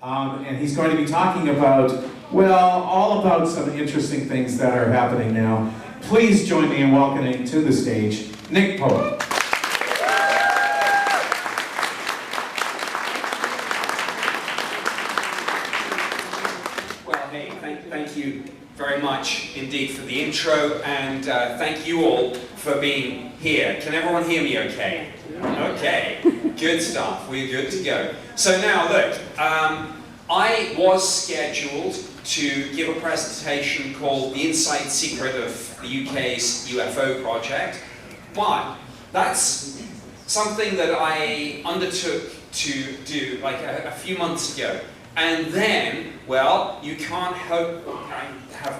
And he's going to be talking about, well, all about some interesting things that are happening now. Please join me in welcoming to the stage, Nick Poe. Well, hey, thank you very much indeed for the intro, and thank you all for being here. Can everyone hear me okay? Okay, good stuff. We're good to go. So now, look, I was scheduled to give a presentation called The Inside Secret of the UK's UFO Project, but that's something that I undertook to do like a few months ago. And then, well, you can't have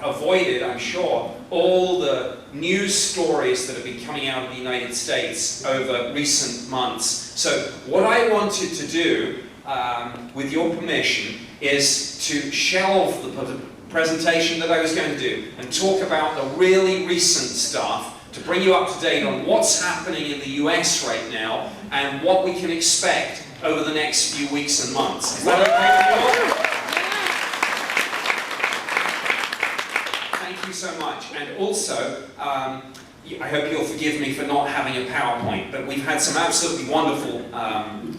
avoided, I'm sure, all the news stories that have been coming out of the United States over recent months. So what I wanted to do, with your permission, is to shelve the presentation that I was going to do and talk about the really recent stuff to bring you up to date on what's happening in the US right now and what we can expect over the next few weeks and months. Is that okay with you all? Thank you so much. And also, I hope you'll forgive me for not having a PowerPoint, but we've had some absolutely wonderful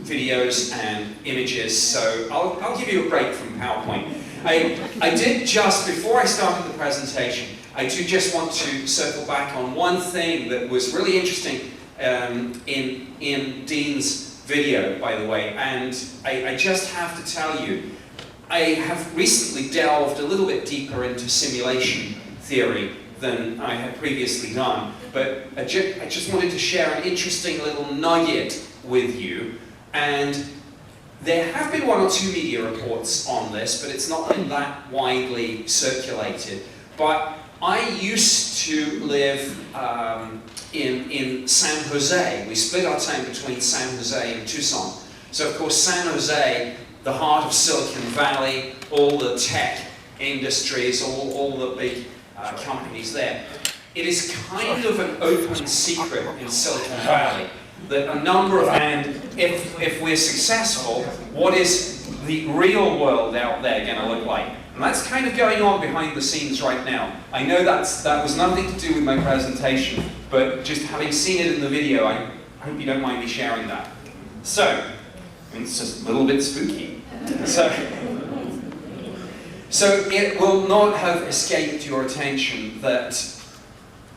videos and images, so I'll give you a break from PowerPoint. I did just, before I started the presentation, I do just want to circle back on one thing that was really interesting in Dean's video, by the way, and I just have to tell you, I have recently delved a little bit deeper into simulation theory than I had previously done, but I just wanted to share an interesting little nugget with you. And there have been one or two media reports on this, but it's not been that widely circulated. But I used to live in San Jose. We split our time between San Jose and Tucson. So of course San Jose, the heart of Silicon Valley, all the tech industries, all the big companies there. It is kind of an open secret in Silicon Valley that a number of, and if we're successful, what is the real world out there going to look like? And that's kind of going on behind the scenes right now. I know that was nothing to do with my presentation, but just having seen it in the video, I hope you don't mind me sharing that. So, I mean, it's just a little bit spooky. So it will not have escaped your attention that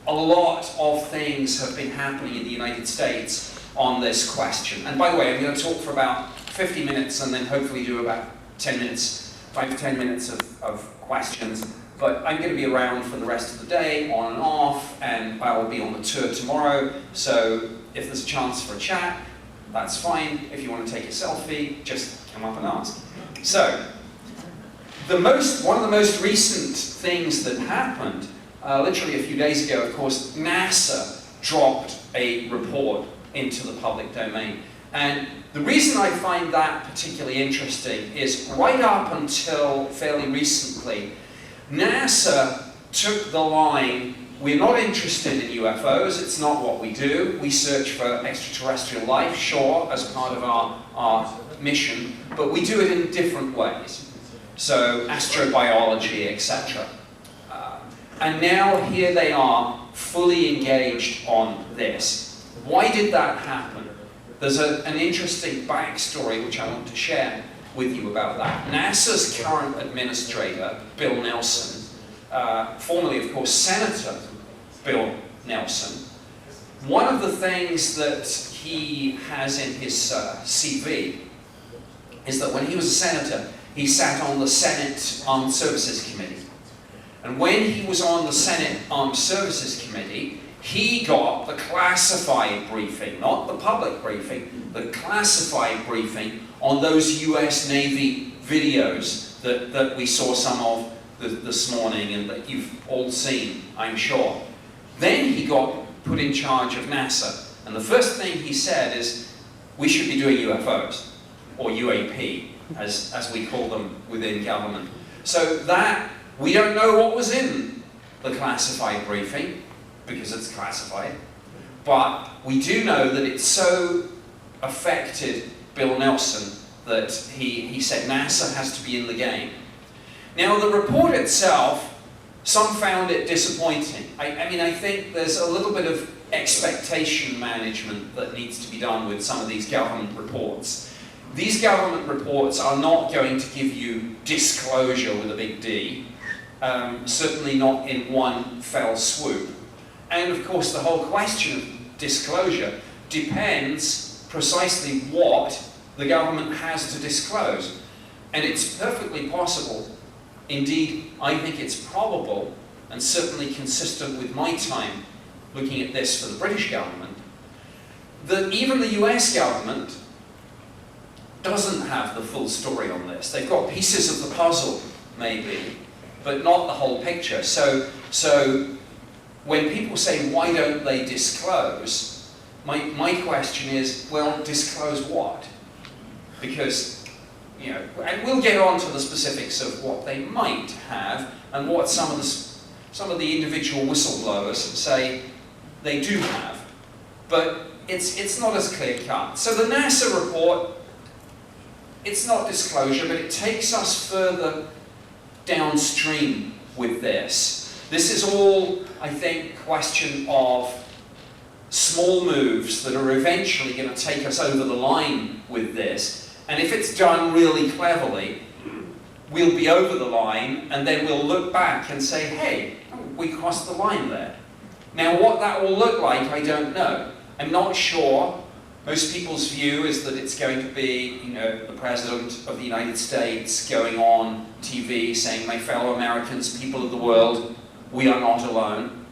a lot of things have been happening in the United States on this question. And by the way, I'm going to talk for about 50 minutes and then hopefully do about 10 minutes, 5 to 10 minutes of questions. But I'm going to be around for the rest of the day, on and off, and I will be on the tour tomorrow. So if there's a chance for a chat, that's fine. If you want to take a selfie, just come up and ask. So, one of the most recent things that happened, literally a few days ago, of course, NASA dropped a report into the public domain. And the reason I find that particularly interesting is right up until fairly recently, NASA took the line, we're not interested in UFOs, it's not what we do. We search for extraterrestrial life, sure, as part of our mission, but we do it in different ways. So, astrobiology, etc. And now here they are, fully engaged on this. Why did that happen? There's an interesting backstory which I want to share with you about that. NASA's current administrator, Bill Nelson, formerly, of course, Senator Bill Nelson, one of the things that he has in his CV is that when he was a senator, he sat on the Senate Armed Services Committee. And when he was on the Senate Armed Services Committee, he got the classified briefing, not the public briefing, the classified briefing on those US Navy videos that we saw some of this morning and that you've all seen, I'm sure. Then he got put in charge of NASA. And the first thing he said is, we should be doing UFOs, or UAP, as we call them within government. So that, we don't know what was in the classified briefing, because it's classified, but we do know that it so affected Bill Nelson that he said NASA has to be in the game. Now, the report itself, some found it disappointing. I mean, I think there's a little bit of expectation management that needs to be done with some of these government reports. These government reports are not going to give you disclosure with a big D, certainly not in one fell swoop. And of course, the whole question of disclosure depends precisely what the government has to disclose. And it's perfectly possible, indeed, I think it's probable, and certainly consistent with my time looking at this for the British government, that even the US government doesn't have the full story on this. They've got pieces of the puzzle, maybe, but not the whole picture. So when people say, why don't they disclose, my question is, well, disclose what? Because, you know, and we'll get on to the specifics of what they might have and what some of the individual whistleblowers say they do have. But it's not as clear-cut. So the NASA report, it's not disclosure, but it takes us further downstream with this. This is all, I think, a question of small moves that are eventually going to take us over the line with this. And if it's done really cleverly, we'll be over the line, and then we'll look back and say, hey, we crossed the line there. Now, what that will look like, I don't know. I'm not sure. Most people's view is that it's going to be, you know, the President of the United States going on TV saying, my fellow Americans, people of the world, we are not alone.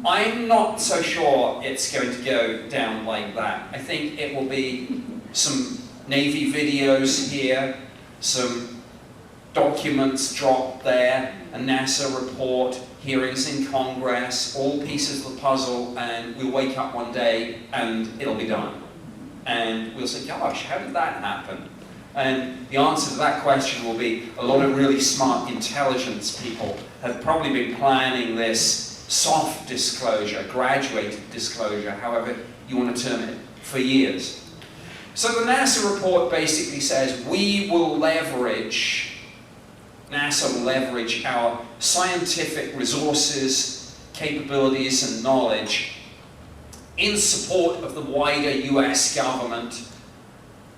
I'm not so sure it's going to go down like that. I think it will be some Navy videos here, some documents dropped there, a NASA report, hearings in Congress, all pieces of the puzzle, and we'll wake up one day and it'll be done. And we'll say, gosh, how did that happen? And the answer to that question will be a lot of really smart intelligence people have probably been planning this soft disclosure, graduated disclosure, however you want to term it, for years. So the NASA report basically says we will leverage, NASA will leverage our scientific resources, capabilities, and knowledge in support of the wider US government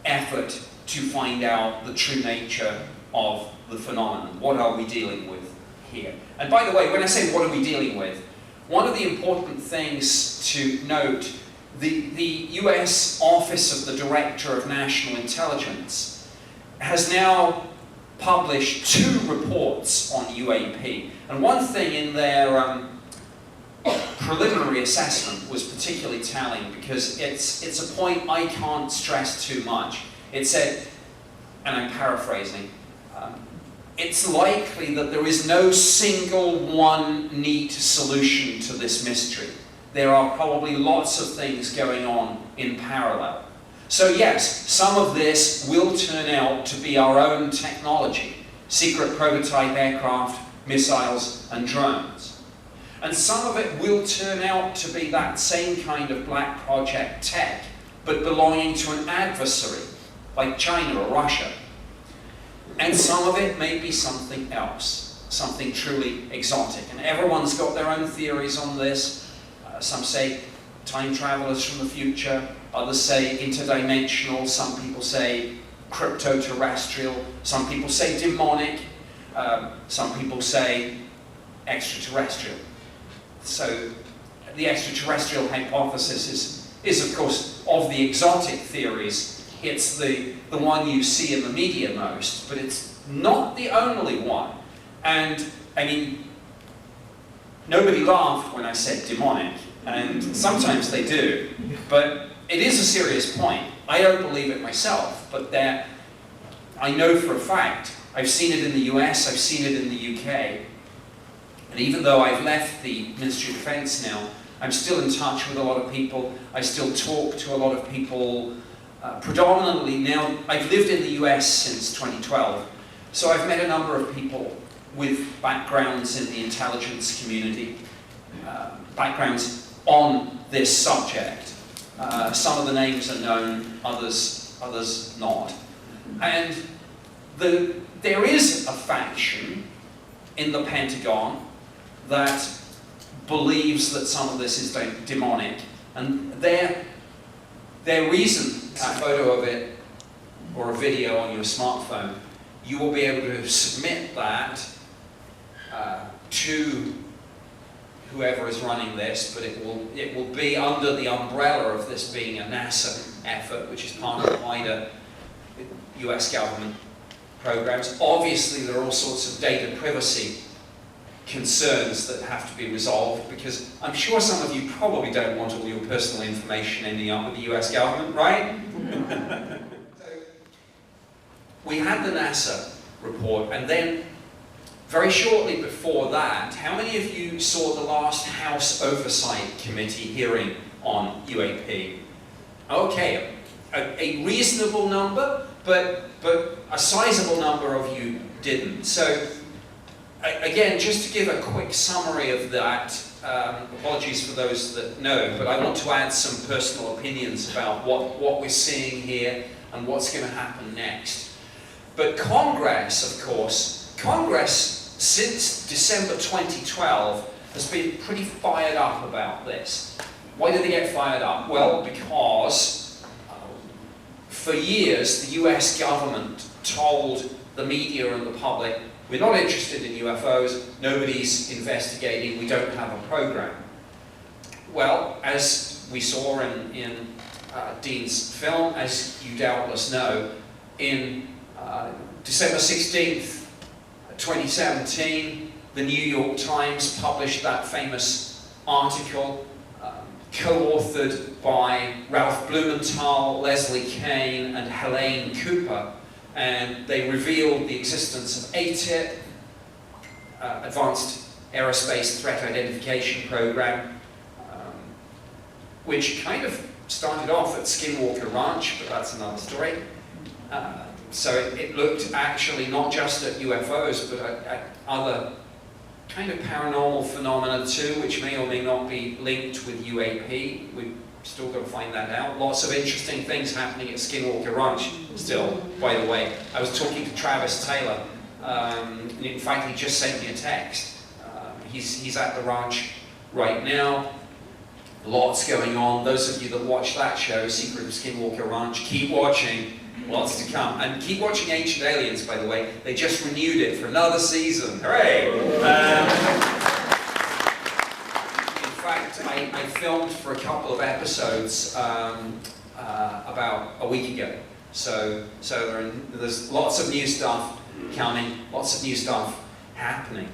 effort to find out the true nature of the phenomenon. What are we dealing with here? And by the way, when I say what are we dealing with, one of the important things to note, the US Office of the Director of National Intelligence has now published 2 reports on UAP. And one thing in their preliminary assessment was particularly telling, because it's a point I can't stress too much. It said, and I'm paraphrasing, it's likely that there is no single one neat solution to this mystery. There are probably lots of things going on in parallel. So yes, some of this will turn out to be our own technology, secret prototype aircraft, missiles, and drones. And some of it will turn out to be that same kind of black project tech, but belonging to an adversary, like China or Russia. And some of it may be something else, something truly exotic. And everyone's got their own theories on this. Some say time travelers from the future, others say interdimensional, some people say crypto-terrestrial, some people say demonic, some people say extraterrestrial. So the extraterrestrial hypothesis is of course, of the exotic theories, it's the one you see in the media most, but it's not the only one. And, I mean, nobody laughed when I said demonic, and sometimes they do, but it is a serious point. I don't believe it myself, but I know for a fact, I've seen it in the US, I've seen it in the UK, and even though I've left the Ministry of Defence now, I'm still in touch with a lot of people, I still talk to a lot of people, predominantly now, I've lived in the US since 2012, so I've met a number of people with backgrounds in the intelligence community, backgrounds on this subject. Some of the names are known, others not. And there is a faction in the Pentagon that believes that some of this is demonic, and their reason, a photo of it or a video on your smartphone, you will be able to submit that to whoever is running this, but it will be under the umbrella of this being a NASA effort, which is part of wider US government programs. Obviously, there are all sorts of data privacy concerns that have to be resolved, because I'm sure some of you probably don't want all your personal information ending up with the US government, right? So, we had the NASA report, and then very shortly before that, how many of you saw the last House Oversight Committee hearing on UAP? Okay, a reasonable number, but a sizable number of you didn't. So, again, just to give a quick summary of that, apologies for those that know, but I want to add some personal opinions about what we're seeing here and what's going to happen next. But Congress, of course, since December 2012 has been pretty fired up about this. Why did they get fired up? Well, because for years the US government told the media and the public, we're not interested in UFOs, nobody's investigating, we don't have a program. Well, as we saw in Dean's film, as you doubtless know, in December 16th, 2017, the New York Times published that famous article co-authored by Ralph Blumenthal, Leslie Kean, and Helene Cooper, and they revealed the existence of ATIP, Advanced Aerospace Threat Identification Program, which kind of started off at Skinwalker Ranch, but that's another story. So it looked actually not just at UFOs, but at other kind of paranormal phenomena too, which may or may not be linked with UAP. We've still got to find that out. Lots of interesting things happening at Skinwalker Ranch still, by the way. I was talking to Travis Taylor, and in fact he just sent me a text. He's at the ranch right now. Lots going on. Those of you that watch that show, Secret of Skinwalker Ranch, keep watching. Lots to come. And keep watching Ancient Aliens, by the way. They just renewed it for another season. Hooray! In fact, I filmed for a couple of episodes about a week ago. So there's lots of new stuff coming, lots of new stuff happening.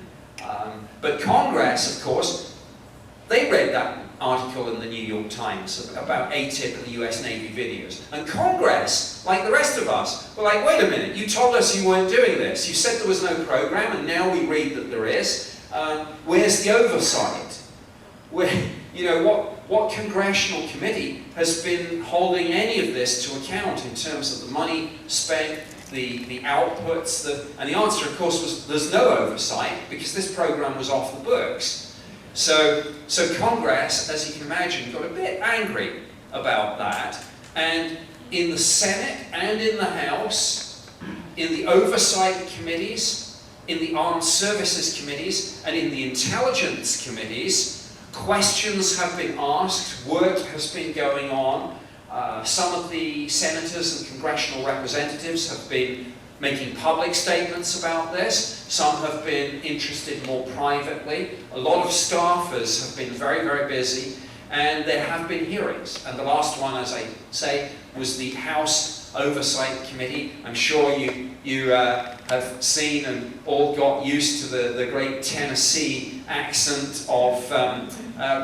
But Congress, of course, they read that article in the New York Times about ATIP and the US Navy videos. And Congress, like the rest of us, were like, wait a minute, you told us you weren't doing this. You said there was no program, and now we read that there is. Where's the oversight? What congressional committee has been holding any of this to account in terms of the money spent, the outputs? And the answer, of course, was there's no oversight, because this program was off the books. So Congress, as you can imagine, got a bit angry about that, and in the Senate and in the House, in the oversight committees, in the armed services committees, and in the intelligence committees, questions have been asked, work has been going on. Some of the senators and congressional representatives have been making public statements about this. Some have been interested more privately. A lot of staffers have been very, very busy, and there have been hearings. And the last one, as I say, was the House Oversight Committee. I'm sure you have seen and all got used to the great Tennessee accent of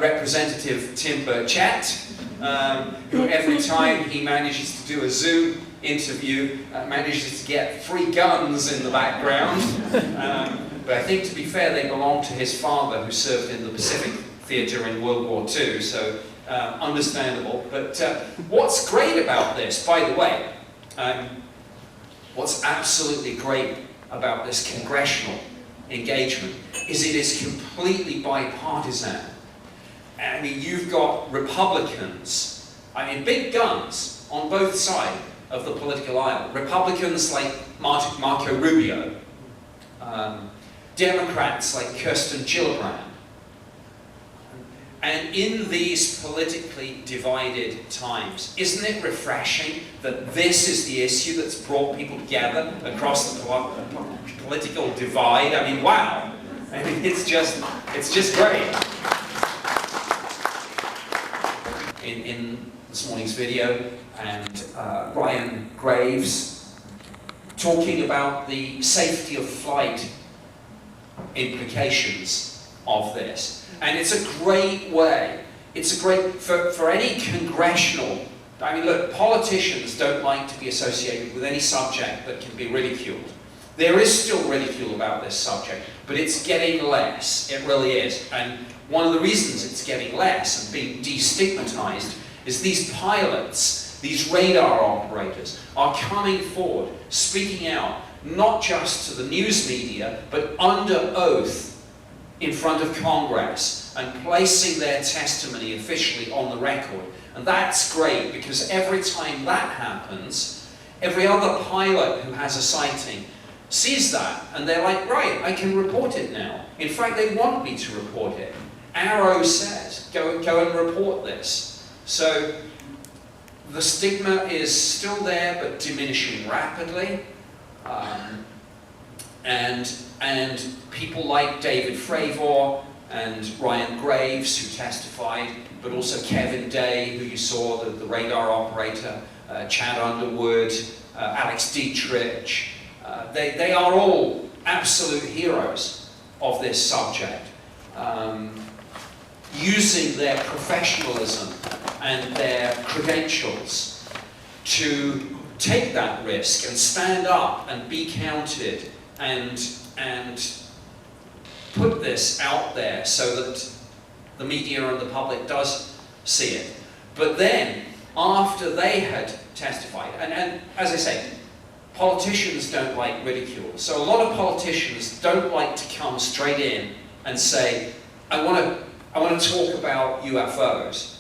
Representative Tim Burchett, who every time he manages to do a Zoom interview manages to get 3 guns in the background. But I think, to be fair, they belong to his father, who served in the Pacific Theatre in World War II, so understandable. But what's great about this, by the way, what's absolutely great about this congressional engagement is it is completely bipartisan. I mean, you've got Republicans, big guns on both sides of the political aisle. Republicans like Marco Rubio, Democrats like Kirsten Gillibrand. And in these politically divided times, isn't it refreshing that this is the issue that's brought people together across the political divide? I mean, wow. I mean, it's just great. In this morning's video, and Ryan Graves talking about the safety of flight implications of this. And it's a great way, it's a great, for any congressional, I mean look, politicians don't like to be associated with any subject that can be ridiculed. There is still ridicule about this subject, but it's getting less, it really is. And one of the reasons it's getting less and being destigmatized is these pilots, these radar operators, are coming forward, speaking out, not just to the news media, but under oath in front of Congress and placing their testimony officially on the record. And that's great, because every time that happens, every other pilot who has a sighting sees that, and they're like, right, I can report it now. In fact, they want me to report it. Arrow says, go and report this. So the stigma is still there, but diminishing rapidly. And people like David Fravor and Ryan Graves, who testified, but also Kevin Day, who you saw, the radar operator, Chad Underwood, Alex Dietrich, they are all absolute heroes of this subject, using their professionalism and their credentials to take that risk and stand up and be counted and put this out there so that the media and the public does see it. But then, after they had testified, and as I say, politicians don't like ridicule. So a lot of politicians don't like to come straight in and say, I want to talk about UFOs.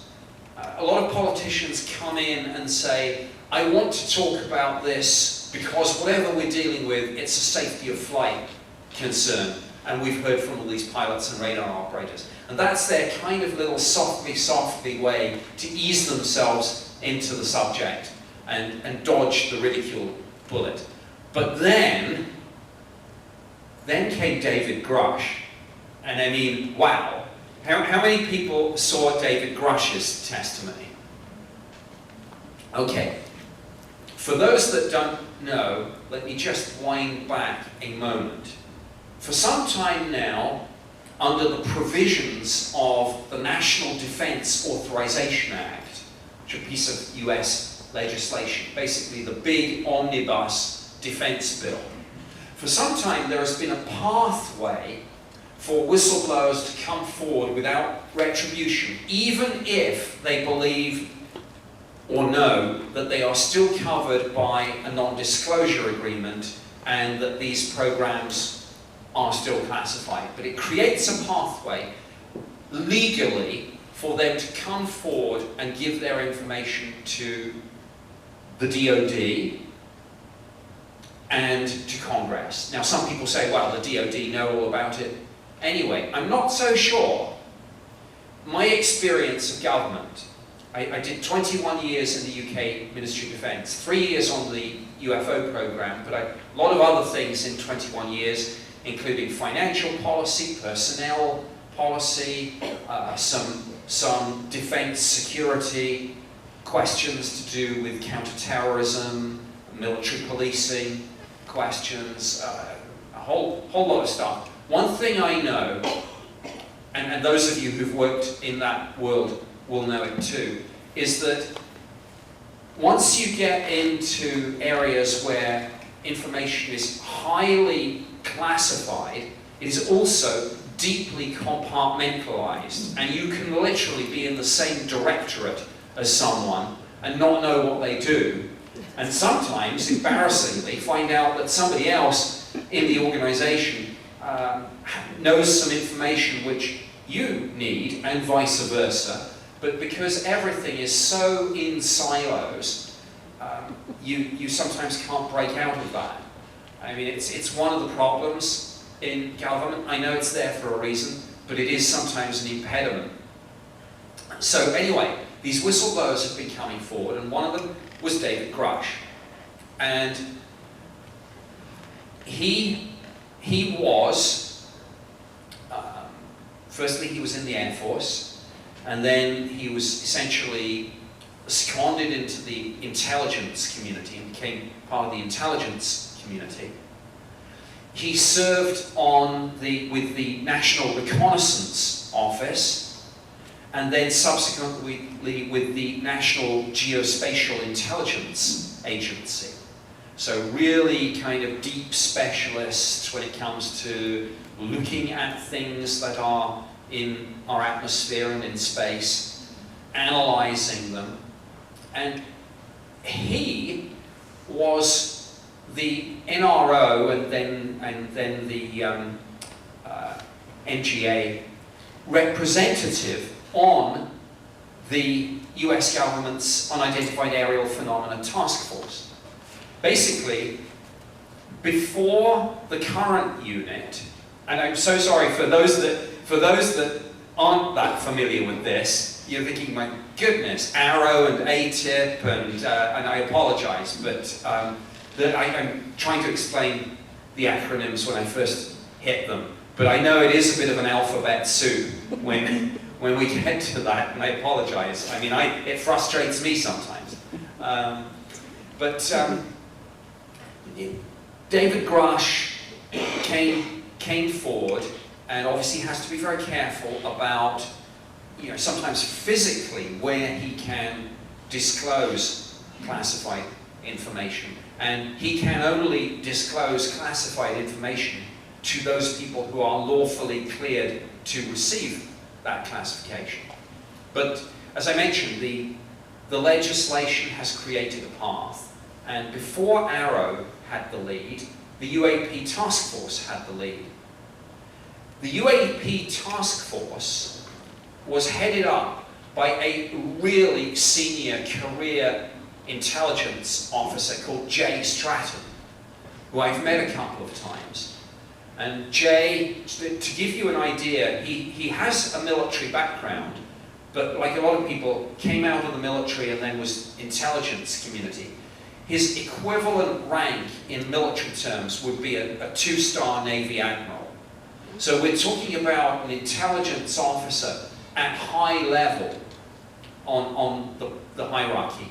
A lot of politicians come in and say, I want to talk about this because whatever we're dealing with, it's a safety of flight concern. And we've heard from all these pilots and radar operators. And that's their kind of little softly way to ease themselves into the subject and dodge the ridicule bullet. But then came David Grush. And I mean, wow. How many people saw David Grush's testimony? Okay. For those that don't know, let me just wind back a moment. For some time now, under the provisions of the National Defense Authorization Act, which is a piece of US legislation, basically the big omnibus defense bill, for some time there has been a pathway for whistleblowers to come forward without retribution, even if they believe or know that they are still covered by a non-disclosure agreement and that these programs are still classified. But it creates a pathway legally for them to come forward and give their information to the DoD and to Congress. Now some people say, well, the DoD know all about it anyway. I'm not so sure. My experience of government, I did 21 years in the UK Ministry of Defence, 3 years on the UFO programme, but a lot of other things in 21 years, including financial policy, personnel policy, some defence security, questions to do with counter-terrorism, military policing, questions, a whole lot of stuff. One thing I know, and those of you who've worked in that world will know it too, is that once you get into areas where information is highly classified, it is also deeply compartmentalized, and you can literally be in the same directorate as someone and not know what they do, and sometimes, embarrassingly, find out that somebody else in the organization knows some information which you need, and vice versa. But because everything is so in silos, you sometimes can't break out of that. I mean, it's one of the problems in government. I know it's there for a reason, but it is sometimes an impediment. So anyway, these whistleblowers have been coming forward, and one of them was David Grush. And he was, firstly he was in the Air Force, and then he was essentially seconded into the intelligence community and became part of the intelligence community. He served with the National Reconnaissance Office, and then subsequently with the National Geospatial Intelligence Agency. So really kind of deep specialists when it comes to looking at things that are in our atmosphere and in space, analyzing them. And he was the NRO and then the NGA representative on the US government's Unidentified Aerial Phenomena Task Force. Basically, before the current unit, and I'm so sorry for those that aren't that familiar with this, you're thinking, my goodness, Arrow and ATIP, and I apologize, but I'm trying to explain the acronyms when I first hit them. But I know it is a bit of an alphabet soup when we get to that, and I apologize. I mean, it frustrates me sometimes. David Grush came forward, and obviously has to be very careful about, sometimes physically where he can disclose classified information. And he can only disclose classified information to those people who are lawfully cleared to receive that classification. But as I mentioned, the legislation has created a path, and before Arrow had the lead, the UAP task force had the lead. The UAP task force was headed up by a really senior career intelligence officer called Jay Stratton, who I've met a couple of times. And Jay, to give you an idea, he has a military background, but like a lot of people, came out of the military and then was intelligence community. His equivalent rank in military terms would be a two-star Navy admiral. So we're talking about an intelligence officer at high level on the hierarchy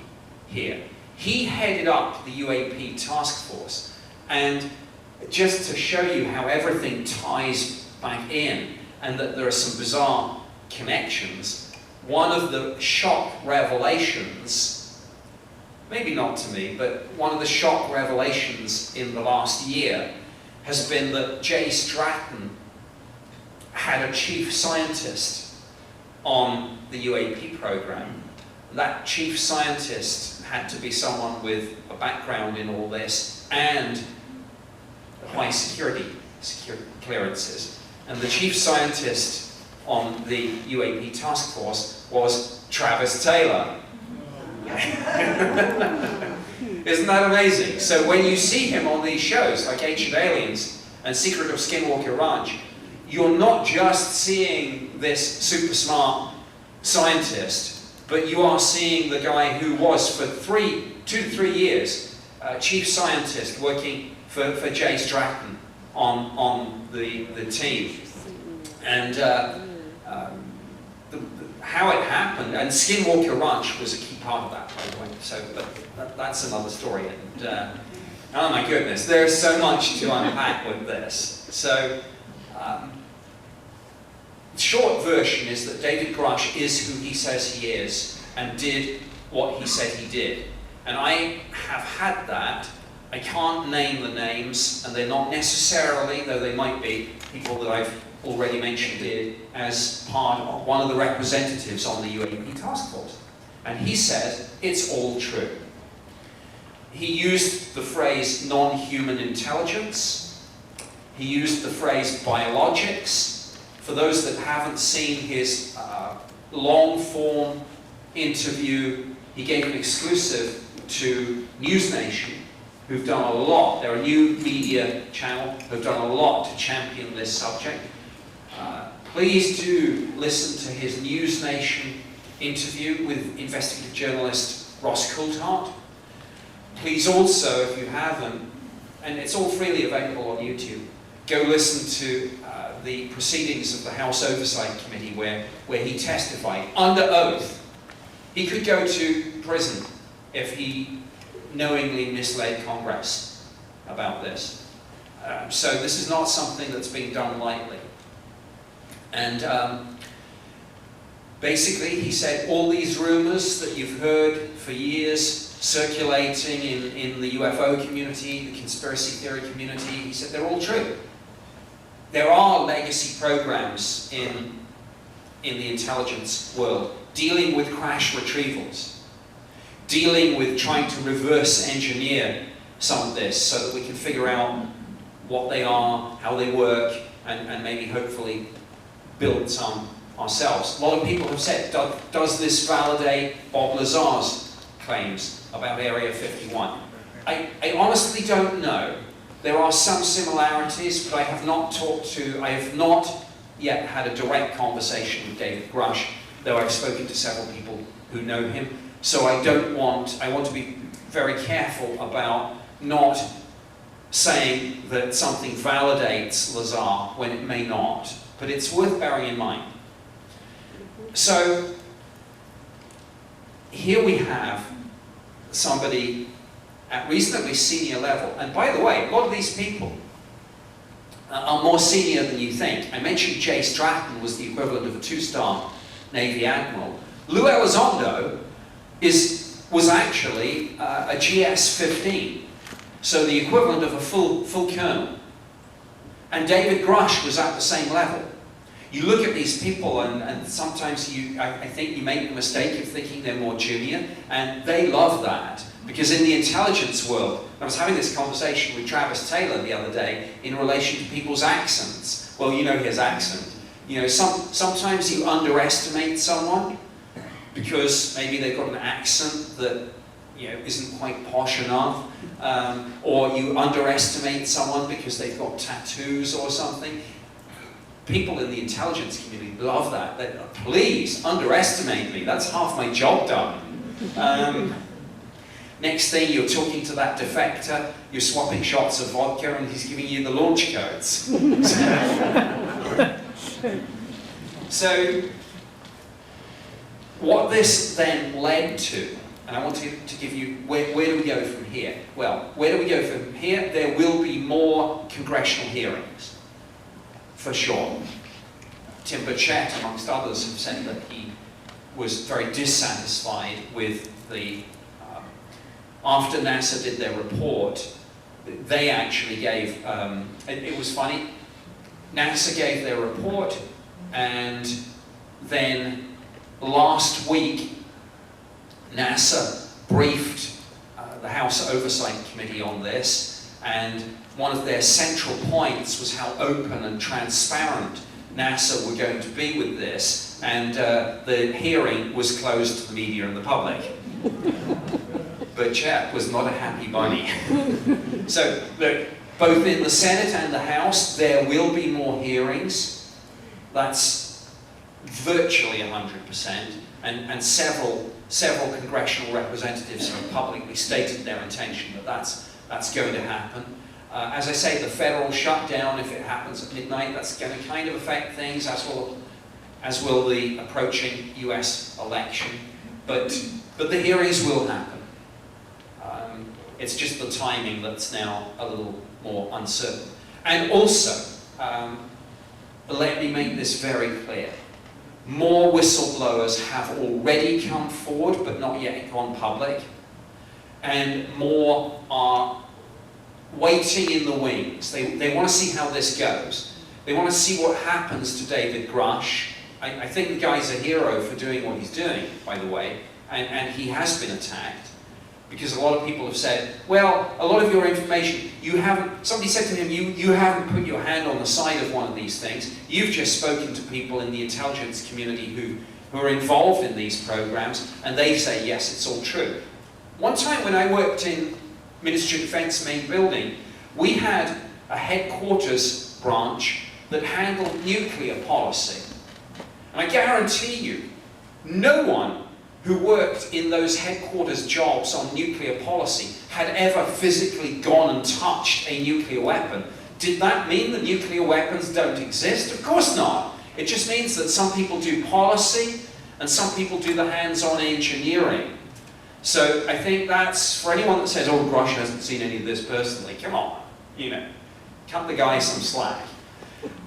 here. He headed up the UAP task force, and just to show you how everything ties back in and that there are some bizarre connections, one of the shock revelations, maybe not to me, but one of the shock revelations in the last year has been that Jay Stratton had a chief scientist on the UAP program. That chief scientist had to be someone with a background in all this and high security clearances. And the chief scientist on the UAP task force was Travis Taylor. Isn't that amazing? So when you see him on these shows like Ancient Aliens and Secret of Skinwalker Ranch, you're not just seeing this super smart scientist, but you are seeing the guy who was for 2 to 3 years chief scientist working for Jay Stratton on the team. And how it happened, and Skinwalker Ranch was a key part of that, by the way, so that's another story. And oh my goodness, there's so much to unpack with this. So the short version is that David Grush is who he says he is and did what he said he did. And I have had that. I can't name the names, and they're not necessarily, though they might be, people that I've already mentioned did as part of one of the representatives on the UAP task force. And he said, it's all true. He used the phrase non-human intelligence. He used the phrase biologics. For those that haven't seen his long-form interview, he gave an exclusive to News Nation, who've done a lot. They're a new media channel who've done a lot to champion this subject. Please do listen to his News Nation interview with investigative journalist Ross Coulthart. Please also, if you haven't, and it's all freely available on YouTube, go listen to the proceedings of the House Oversight Committee where he testified under oath. He could go to prison if he knowingly misled Congress about this. So this is not something that's being done lightly. And basically he said all these rumors that you've heard for years circulating in the UFO community, the conspiracy theory community, he said they're all true. There are legacy programs in the intelligence world dealing with crash retrievals, dealing with trying to reverse engineer some of this so that we can figure out what they are, how they work, and maybe hopefully build some ourselves. A lot of people have said, does this validate Bob Lazar's claims about Area 51? I honestly don't know. There are some similarities, but I have not yet had a direct conversation with David Grush, though I've spoken to several people who know him. So I want to be very careful about not saying that something validates Lazar when it may not, but it's worth bearing in mind. So here we have somebody at reasonably senior level, and by the way, a lot of these people are more senior than you think. I mentioned Jay Stratton was the equivalent of a 2-star Navy Admiral. Lou Elizondo was actually a GS-15, so the equivalent of a full colonel. And David Grush was at the same level. You look at these people and sometimes I think you make the mistake of thinking they're more junior, and they love that. Because in the intelligence world, I was having this conversation with Travis Taylor the other day in relation to people's accents. Well, you know his accent. You know, sometimes you underestimate someone because maybe they've got an accent that, you know, isn't quite posh enough, or you underestimate someone because they've got tattoos or something. People in the intelligence community love that. Please underestimate me. That's half my job done. Next thing, you're talking to that defector, you're swapping shots of vodka, and he's giving you the launch codes. So, what this then led to, and I want to give you, where do we go from here? Well, where do we go from here? There will be more congressional hearings, for sure. Tim Burchett, amongst others, have said that he was very dissatisfied with the after NASA did their report, they actually gave, it was funny, NASA gave their report, and then last week, NASA briefed the House Oversight Committee on this, and one of their central points was how open and transparent NASA were going to be with this, and the hearing was closed to the media and the public. But Chet was not a happy bunny. So, look, both in the Senate and the House, there will be more hearings. That's virtually 100%. And several congressional representatives have publicly stated their intention that that's going to happen. As I say, the federal shutdown, if it happens at midnight, that's going to kind of affect things, as will the approaching US election. But the hearings will happen. It's just the timing that's now a little more uncertain. And also, let me make this very clear. More whistleblowers have already come forward, but not yet gone public. And more are waiting in the wings. They want to see how this goes. They want to see what happens to David Grush. I think the guy's a hero for doing what he's doing, by the way, and he has been attacked. Because a lot of people have said, well, a lot of your information, somebody said to him, you haven't put your hand on the side of one of these things. You've just spoken to people in the intelligence community who are involved in these programs, and they say, yes, it's all true. One time when I worked in Ministry of Defence main building, we had a headquarters branch that handled nuclear policy. And I guarantee you, no one who worked in those headquarters jobs on nuclear policy had ever physically gone and touched a nuclear weapon. Did that mean that nuclear weapons don't exist? Of course not. It just means that some people do policy and some people do the hands-on engineering. So I think that's, for anyone that says, oh, Russia hasn't seen any of this personally, come on, you know, cut the guy some slack.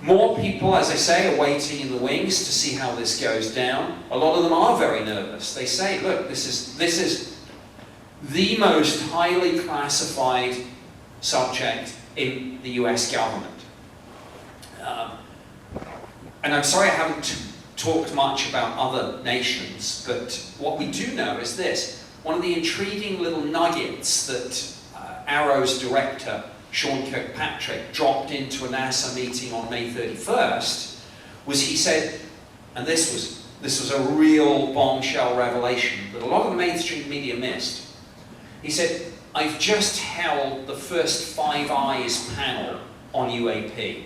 More people, as I say, are waiting in the wings to see how this goes down. A lot of them are very nervous. They say, look, this is the most highly classified subject in the US government. And I'm sorry I haven't talked much about other nations, but what we do know is this. One of the intriguing little nuggets that Arrow's director, Sean Kirkpatrick, dropped into a NASA meeting on May 31st was he said, and this was a real bombshell revelation that a lot of the mainstream media missed. He said, I've just held the first Five Eyes panel on UAP.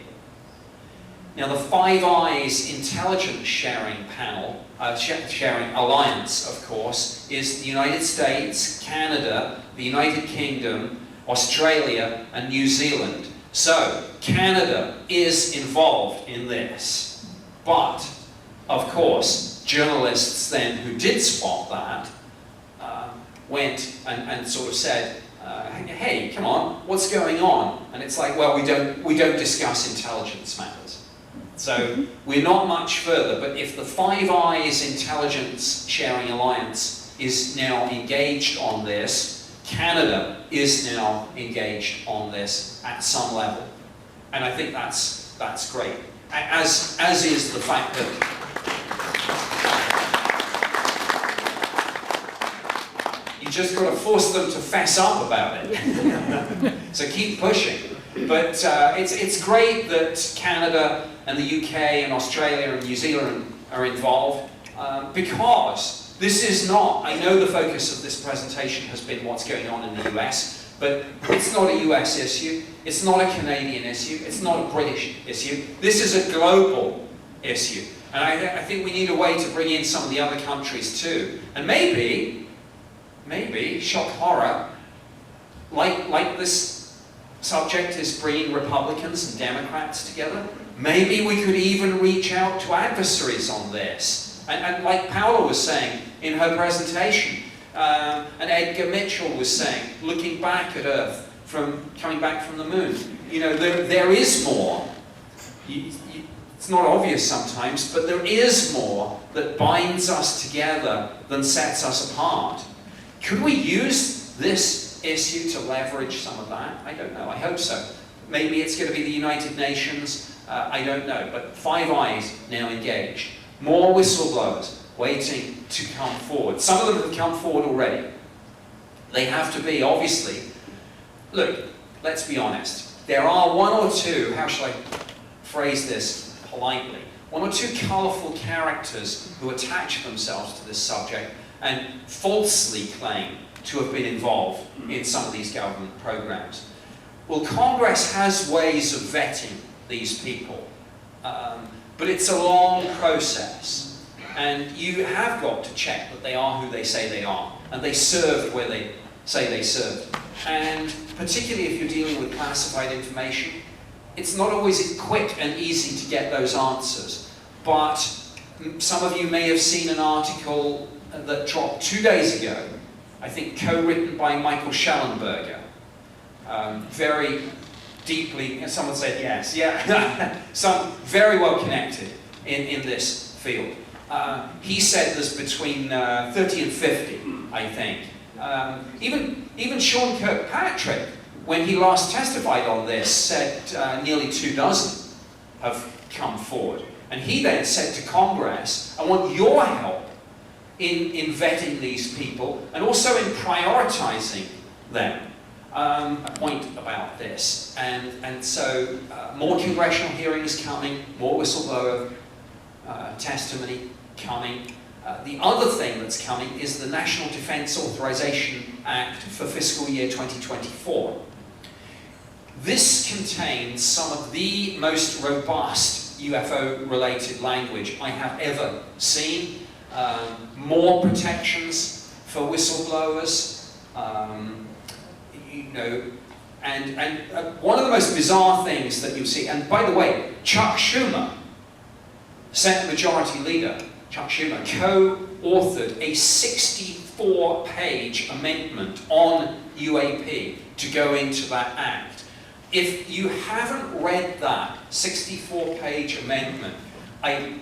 Now the Five Eyes intelligence sharing panel, sharing alliance, of course, is the United States, Canada, the United Kingdom, Australia and New Zealand. So, Canada is involved in this. But, of course, journalists then who did spot that went and sort of said, hey, come on, what's going on? And it's like, well, we don't discuss intelligence matters. So, we're not much further, but if the Five Eyes Intelligence Sharing Alliance is now engaged on this, Canada is now engaged on this at some level, and I think that's great. As is the fact that you just got to force them to fess up about it. So keep pushing. But it's great that Canada and the UK and Australia and New Zealand are involved because. This is not, I know the focus of this presentation has been what's going on in the US, but it's not a US issue, it's not a Canadian issue, it's not a British issue. This is a global issue. And I think we need a way to bring in some of the other countries too. And maybe, shock horror, like this subject is bringing Republicans and Democrats together, maybe we could even reach out to adversaries on this. And like Paula was saying in her presentation, and Edgar Mitchell was saying, looking back at Earth, coming back from the moon, you know, there is more. It's not obvious sometimes, but there is more that binds us together than sets us apart. Could we use this issue to leverage some of that? I don't know. I hope so. Maybe it's going to be the United Nations. I don't know. But Five Eyes now engaged. More whistleblowers waiting to come forward. Some of them have come forward already. They have to be, obviously. Look, let's be honest. There are one or two, how shall I phrase this politely, one or two colourful characters who attach themselves to this subject and falsely claim to have been involved in some of these government programs. Well, Congress has ways of vetting these people. But it's a long process, and you have got to check that they are who they say they are, and they served where they say they served. And particularly if you're dealing with classified information, it's not always quick and easy to get those answers. But some of you may have seen an article that dropped 2 days ago, I think co-written by Michael Schellenberger, very deeply, someone said yes, yeah, some very well connected in this field. He said there's between 30 and 50, I think. Even Sean Kirkpatrick, when he last testified on this, said nearly 2 dozen have come forward. And he then said to Congress, I want your help in vetting these people and also in prioritizing them. A point about this, and so more congressional hearings coming, more whistleblower testimony coming. The other thing that's coming is the National Defence Authorization Act for fiscal year 2024. This contains some of the most robust UFO-related language I have ever seen. More protections for whistleblowers, and one of the most bizarre things that you see, and by the way, Chuck Schumer, Senate Majority Leader, Chuck Schumer, co-authored a 64-page amendment on UAP to go into that act. If you haven't read that 64-page amendment, I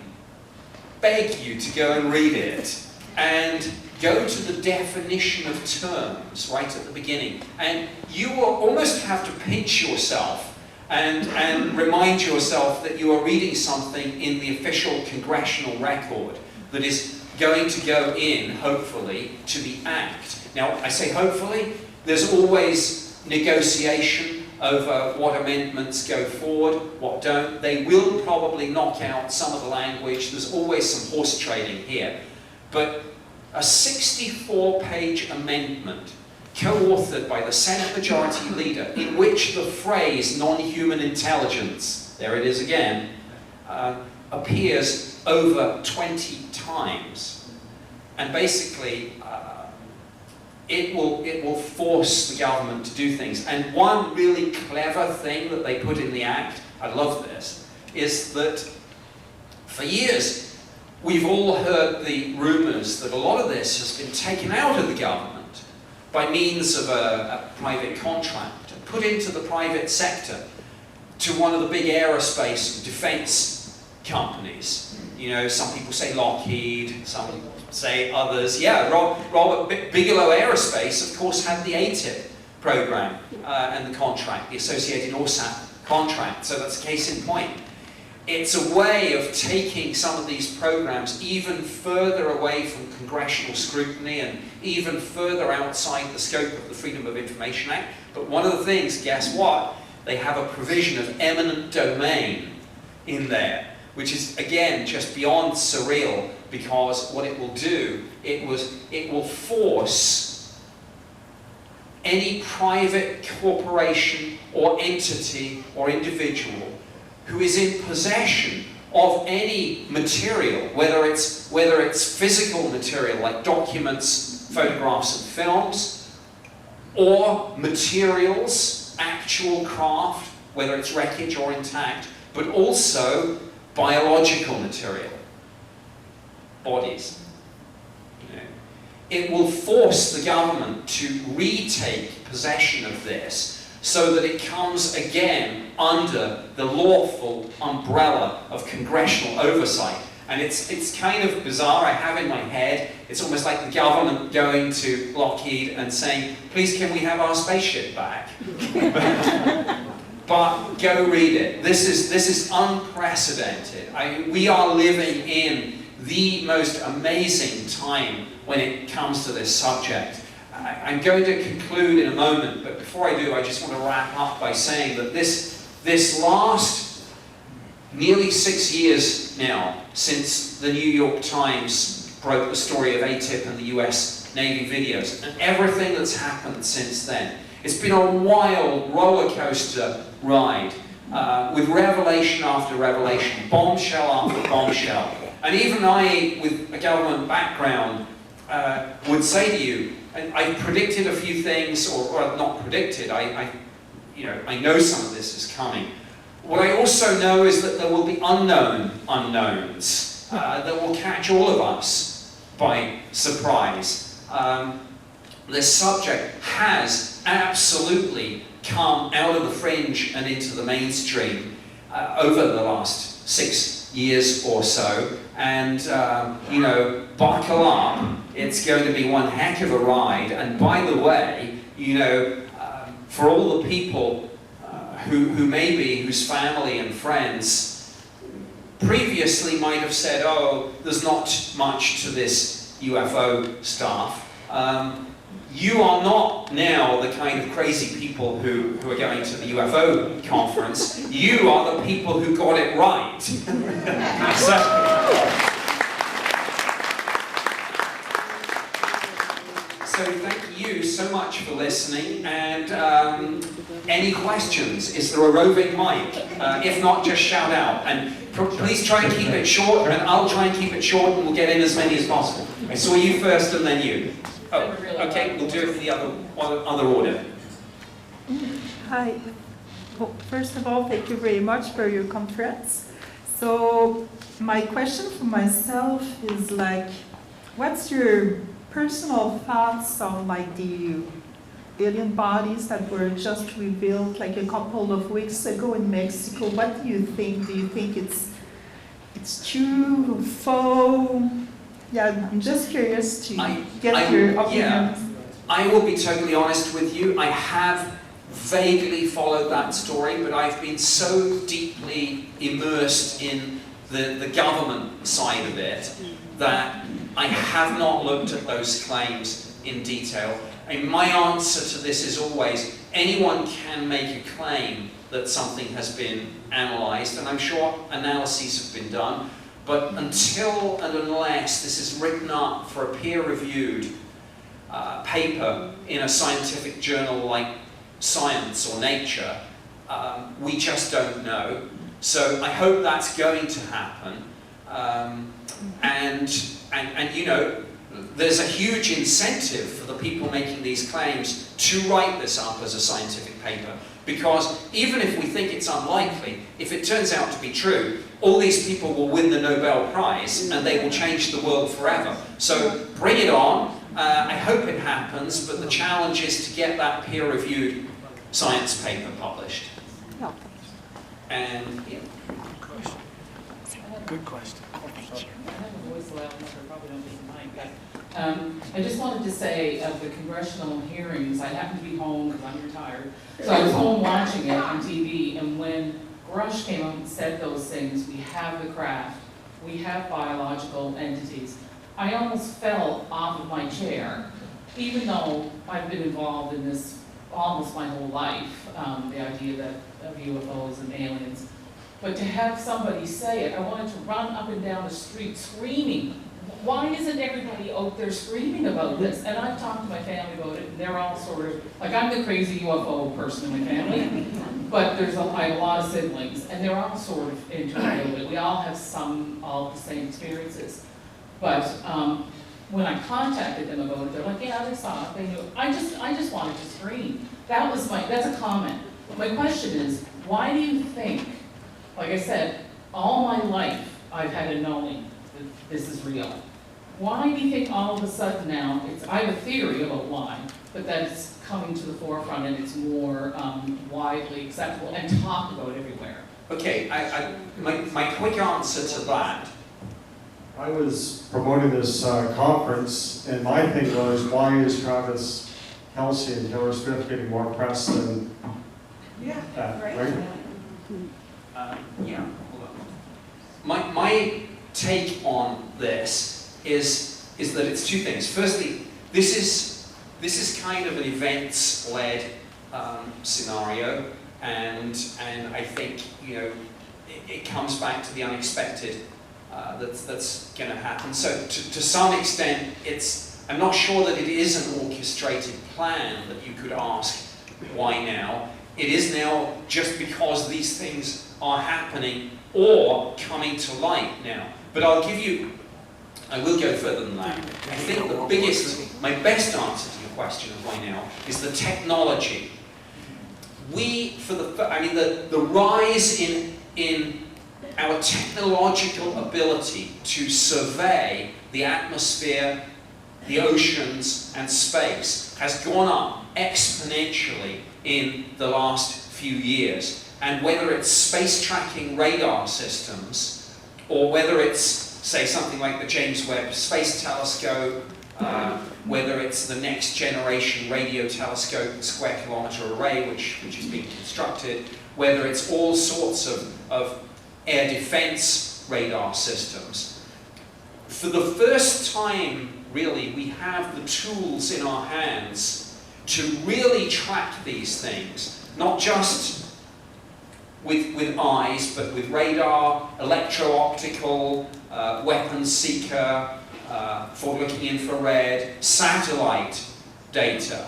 beg you to go and read it and go to the definition of terms right at the beginning. And you will almost have to pinch yourself and remind yourself that you are reading something in the official congressional record that is going to go in, hopefully, to the act. Now, I say hopefully, there's always negotiation over what amendments go forward, what don't. They will probably knock out some of the language. There's always some horse trading here. But a 64-page amendment co-authored by the Senate Majority Leader, in which the phrase non-human intelligence, there it is again, appears over 20 times. And basically, it will force the government to do things. And one really clever thing that they put in the Act, I love this, is that for years, we've all heard the rumours that a lot of this has been taken out of the government by means of a private contract and put into the private sector to one of the big aerospace and defence companies. You know, some people say Lockheed, some say others. Yeah, Robert Bigelow Aerospace, of course, had the ATIP program and the contract, the Associated OSAP contract, so that's a case in point. It's a way of taking some of these programs even further away from congressional scrutiny and even further outside the scope of the Freedom of Information Act. But one of the things, guess what? They have a provision of eminent domain in there, which is, again, just beyond surreal, because what it will do, it will force any private corporation or entity or individual who is in possession of any material, whether it's physical material like documents, photographs and films, or materials, actual craft, whether it's wreckage or intact, but also biological material, bodies. You know, it will force the government to retake possession of this so that it comes again under the lawful umbrella of congressional oversight. And it's kind of bizarre. I have in my head, it's almost like the government going to Lockheed and saying, please can we have our spaceship back? But go read it. This is unprecedented. We are living in the most amazing time when it comes to this subject. I'm going to conclude in a moment, but before I do, I just want to wrap up by saying that this last nearly 6 years now since the New York Times broke the story of ATIP and the US Navy videos, and everything that's happened since then, it's been a wild roller coaster ride with revelation after revelation, bombshell after bombshell. And even I, with a government background, would say to you, and I predicted a few things, or not predicted, I know some of this is coming. What I also know is that there will be unknown unknowns that will catch all of us by surprise. This subject has absolutely come out of the fringe and into the mainstream over the last 6 years or so, and buckle up. It's going to be one heck of a ride. And by the way, for all the people whose family and friends previously might have said, oh, there's not much to this UFO stuff, you are not now the kind of crazy people who are going to the UFO conference. You are the people who got it right. So thank you so much for listening, and any questions? Is there a roving mic? If not, just shout out, and please try and keep it short, and I'll try and keep it short, and we'll get in as many as possible. I saw you first and then you. Oh, okay, we'll do it for the other order. Hi. Well, first of all, thank you very much for your conference. So my question for myself is like, what's your personal thoughts on like the alien bodies that were just revealed like a couple of weeks ago in Mexico? What do you think? Do you think it's true, faux? Yeah, I'm just curious to get your opinions. Yeah, I will be totally honest with you. I have vaguely followed that story, but I've been so deeply immersed in the government side of it that I have not looked at those claims in detail. And my answer to this is always, anyone can make a claim that something has been analysed, and I'm sure analyses have been done, but until and unless this is written up for a peer-reviewed paper in a scientific journal like Science or Nature, we just don't know. So I hope that's going to happen. And you know, there's a huge incentive for the people making these claims to write this up as a scientific paper, because even if we think it's unlikely, if it turns out to be true, all these people will win the Nobel Prize and they will change the world forever. So bring it on. I hope it happens, but the challenge is to get that peer-reviewed science paper published. And yeah. Good question. I have a voice loud enough, I probably don't need the mic, but I just wanted to say of the congressional hearings, I happened to be home because I'm retired, so I was home watching it on TV, and when Grush came up and said those things, we have the craft, we have biological entities, I almost fell off of my chair, even though I've been involved in this almost my whole life, the idea of UFOs and aliens. But to have somebody say it, I wanted to run up and down the street screaming. Why isn't everybody out there screaming about this? And I've talked to my family about it, and they're all sort of, like I'm the crazy UFO person in my family, but I have a lot of siblings, and they're all sort of into it a little bit. We all have all the same experiences. But when I contacted them about it, they're like, yeah, they saw it, they knew it. I just wanted to scream. That's a comment. My question is, why do you think, like I said, all my life I've had a knowing that this is real. Why do you think all of a sudden now, I have a theory about why, but that it's coming to the forefront and it's more widely acceptable and talked about everywhere? Okay, my quick answer to that. I was promoting this conference, and my thing was, why is Travis Kelsey and Taylor Swift getting more press than that, right? Yeah. My take on this is that it's two things. Firstly, this is kind of an events-led scenario, and I think it comes back to the unexpected that's going to happen. So to some extent, I'm not sure that it is an orchestrated plan that you could ask why now. It is now just because these things are happening or coming to light now. But I will go further than that. I think my best answer to your question of why now is the technology. The rise in our technological ability to survey the atmosphere, the oceans, and space has gone up exponentially in the last few years. And whether it's space tracking radar systems, or whether it's, say, something like the James Webb Space Telescope, whether it's the next generation radio telescope, the Square Kilometre Array, which is being constructed, whether it's all sorts of air defense radar systems. For the first time, really, we have the tools in our hands to really track these things, not just with eyes, but with radar, electro-optical, weapons seeker, forward-looking infrared, satellite data.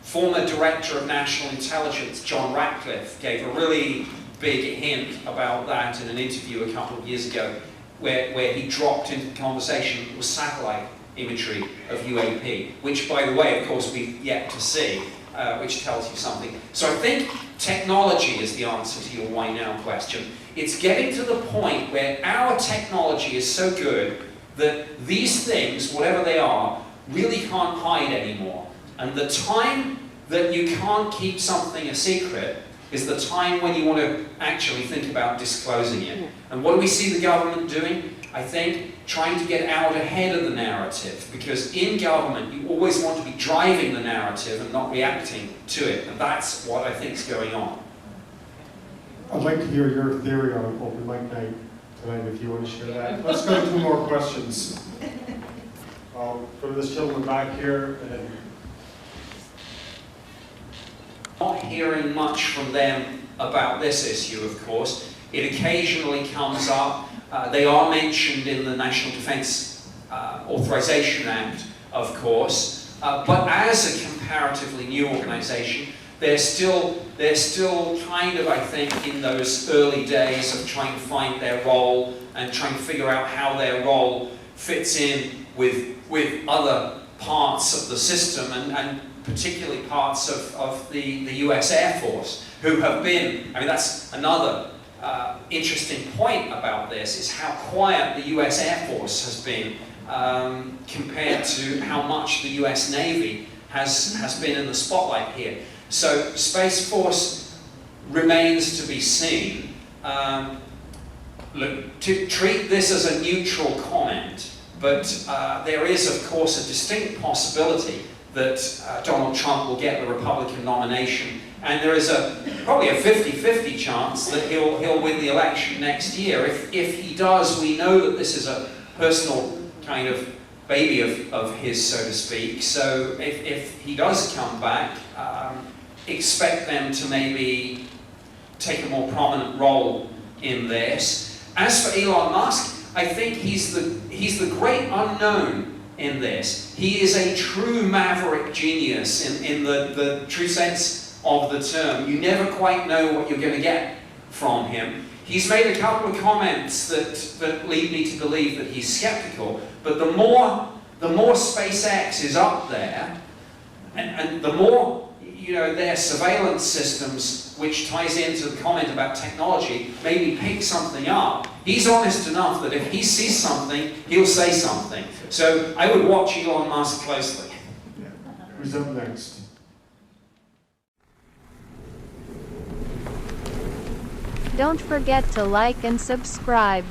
Former Director of National Intelligence, John Ratcliffe, gave a really big hint about that in an interview a couple of years ago, where he dropped into the conversation with satellite imagery of UAP, which, by the way, of course, we've yet to see, which tells you something. So I think technology is the answer to your why now question. It's getting to the point where our technology is so good that these things, whatever they are, really can't hide anymore. And the time that you can't keep something a secret is the time when you want to actually think about disclosing it. And what do we see the government doing? I think trying to get out ahead of the narrative, because in government you always want to be driving the narrative and not reacting to it, and that's what I think is going on. I'd like to hear your theory on open mic night tonight, if you want to share that. Let's go to 2 more questions. I'll go to this gentleman back here. And not hearing much from them about this issue, of course. It occasionally comes up. They are mentioned in the National Defence Authorization Act, of course, but as a comparatively new organisation, they're still kind of, I think, in those early days of trying to find their role and trying to figure out how their role fits in with other parts of the system, and particularly parts of the US Air Force, who have been, I mean, that's another interesting point about this, is how quiet the US Air Force has been compared to how much the US Navy has been in the spotlight here. So Space Force remains to be seen. Look, to treat this as a neutral comment, but there is, of course, a distinct possibility that Donald Trump will get the Republican nomination, and there is probably a 50-50 chance that he'll win the election next year. If he does, we know that this is a personal kind of baby of his, so to speak. So if he does come back, expect them to maybe take a more prominent role in this. As for Elon Musk, I think he's the great unknown in this. He is a true maverick genius in the true sense of the term. You never quite know what you're going to get from him. He's made a couple of comments that lead me to believe that he's skeptical, but the more SpaceX is up there, and the more, you know, their surveillance systems, which ties into the comment about technology, maybe pick something up. He's honest enough that if he sees something, he'll say something. So I would watch Elon Musk closely. who's up next? Don't forget to like and subscribe.